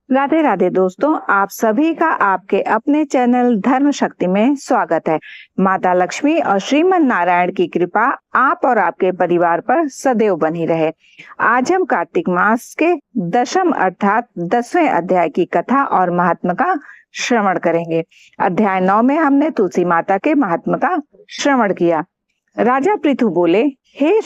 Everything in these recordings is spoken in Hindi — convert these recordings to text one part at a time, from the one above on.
राधे राधे दोस्तों, आप सभी का आपके अपने चैनल धर्म शक्ति में स्वागत है। माता लक्ष्मी और श्रीमन नारायण की कृपा आप और आपके परिवार पर सदैव बनी रहे। आज हम कार्तिक मास के दशम अर्थात 10वें अध्याय की कथा और महात्म का श्रवण करेंगे। अध्याय 9 में हमने तुलसी माता के महात्म का श्रवण किया। राजा पृथु बोले, हे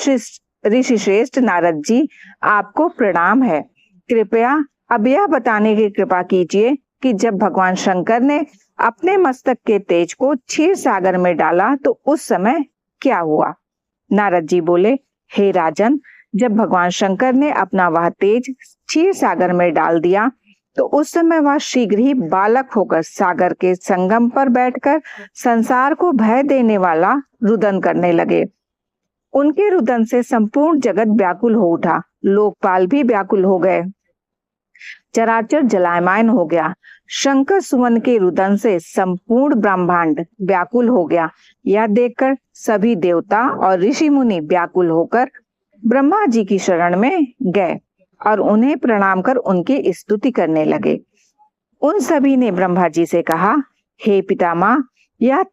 ऋषि श्रेष्ठ नारद जी, आपको प्रणाम है। कृपया अब यह बताने की कृपा कीजिए कि जब भगवान शंकर ने अपने मस्तक के तेज को क्षीर सागर में डाला तो उस समय क्या हुआ। नारद जी बोले, हे राजन, जब भगवान शंकर ने अपना वह तेज क्षीर सागर में डाल दिया तो उस समय वह शीघ्र ही बालक होकर सागर के संगम पर बैठकर संसार को भय देने वाला रुदन करने लगे। उनके रुदन से संपूर्ण जगत व्याकुल हो उठा, लोकपाल भी व्याकुल हो गए, चराचर जलायमान हो गया। शंकर सुवन के रुदन से संपूर्ण ब्रह्मांड व्याकुल हो गया। यह देखकर सभी देवता और ऋषि मुनि व्याकुल होकर ब्रह्मा जी की शरण में गए और उन्हें प्रणाम कर उनकी स्तुति करने लगे। उन सभी ने ब्रह्मा जी से कहा, हे पितामह, यह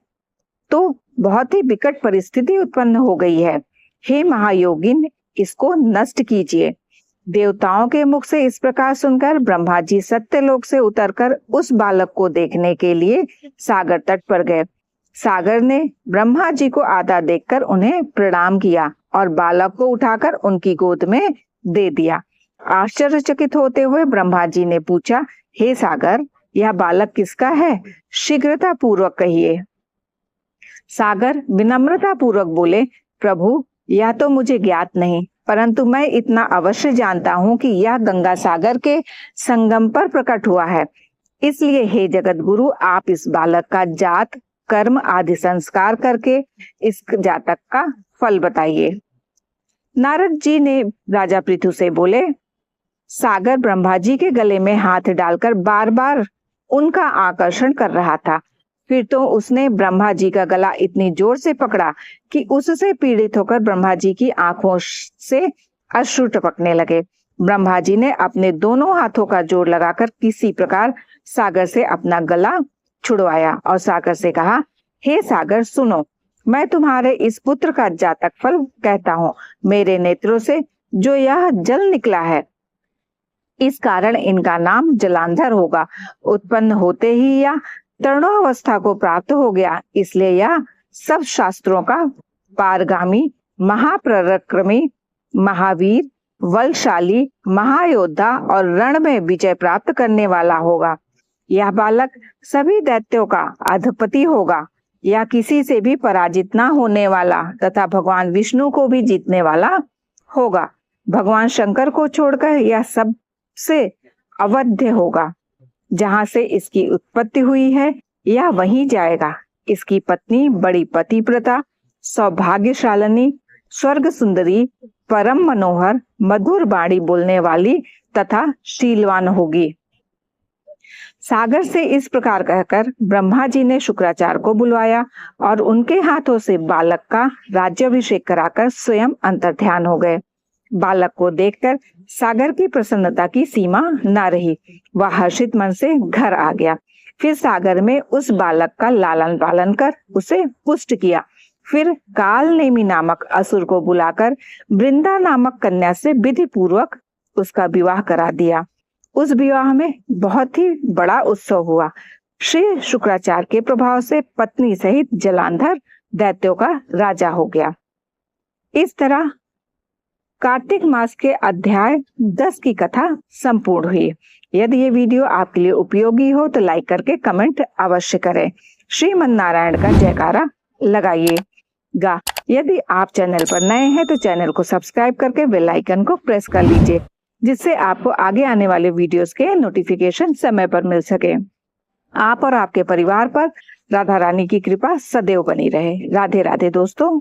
तो बहुत ही विकट परिस्थिति उत्पन्न हो गई है। हे महायोगिन, इसको नष्ट कीजिए। देवताओं के मुख से इस प्रकार सुनकर ब्रह्मा जी सत्यलोक से उतरकर उस बालक को देखने के लिए सागर तट पर गए। सागर ने ब्रह्मा जी को आता देखकर उन्हें प्रणाम किया और बालक को उठाकर उनकी गोद में दे दिया। आश्चर्यचकित होते हुए ब्रह्मा जी ने पूछा, हे सागर, यह बालक किसका है? शीघ्रता पूर्वक कहिए। सागर विनम्रता पूर्वक बोले, प्रभु, यह तो मुझे ज्ञात नहीं, परंतु मैं इतना अवश्य जानता हूं कि यह गंगा सागर के संगम पर प्रकट हुआ है। इसलिए हे जगत गुरु, आप इस बालक का जात कर्म आदि संस्कार करके इस जातक का फल बताइए। नारद जी ने राजा पृथु से बोले, सागर ब्रह्मा जी के गले में हाथ डालकर बार बार उनका आकर्षण कर रहा था। फिर तो उसने ब्रह्मा जी का गला इतनी जोर से पकड़ा कि उससे पीड़ित होकर ब्रह्मा जी की आंखों से अश्रु टपकने लगे। ब्रह्मा जी ने अपने दोनों हाथों का जोर लगाकर किसी प्रकार सागर से अपना गला छुड़वाया और सागर से कहा, हे सागर, सुनो, मैं तुम्हारे इस पुत्र का जातक फल कहता हूँ। मेरे नेत्रों से जो यह जल निकला है, इस कारण इनका नाम जलांधर होगा। उत्पन्न होते ही या तरुणावस्था को प्राप्त हो गया, इसलिए यह सब शास्त्रों का पारगामी, महापराक्रमी, महावीर, बलशाली, महायोद्धा और रण में विजय प्राप्त करने वाला होगा। यह बालक सभी दैत्यों का अधिपति होगा। यह किसी से भी पराजित न होने वाला तथा भगवान विष्णु को भी जीतने वाला होगा। भगवान शंकर को छोड़कर यह सबसे अवध्य होगा। जहां से इसकी उत्पत्ति हुई है, यह वहीं जाएगा। इसकी पत्नी बड़ी पतिव्रता, सौभाग्यशालिनी, स्वर्ग सुंदरी, परम मनोहर, मधुर वाणी बोलने वाली तथा शीलवान होगी। सागर से इस प्रकार कहकर ब्रह्मा जी ने शुक्राचार्य को बुलवाया और उनके हाथों से बालक का राज्याभिषेक कराकर स्वयं अंतर्ध्यान हो गए। बालक को देखकर सागर की प्रसन्नता की सीमा न रही। वह हर्षित मन से घर आ गया। फिर सागर में उस बालक का लालन पालन कर उसे पुष्ट किया। फिर काल नेमी नामक असुर को बुलाकर वृंदा नामक कन्या से विधि पूर्वक उसका विवाह करा दिया। उस विवाह में बहुत ही बड़ा उत्सव हुआ। श्री शुक्राचार्य के प्रभाव से पत्नी सहित जलांधर दैत्यों का राजा हो गया। इस तरह कार्तिक मास के अध्याय 10 की कथा संपूर्ण हुई। यदि ये वीडियो आपके लिए उपयोगी हो तो लाइक करके कमेंट अवश्य करें। श्रीमन नारायण का जयकारा लगाइएगा। यदि आप चैनल पर नए हैं तो चैनल को सब्सक्राइब करके बेल आइकन को प्रेस कर लीजिए, जिससे आपको आगे आने वाले वीडियोस के नोटिफिकेशन समय पर मिल सके। आप और आपके परिवार पर राधा रानी की कृपा सदैव बनी रहे। राधे राधे दोस्तों।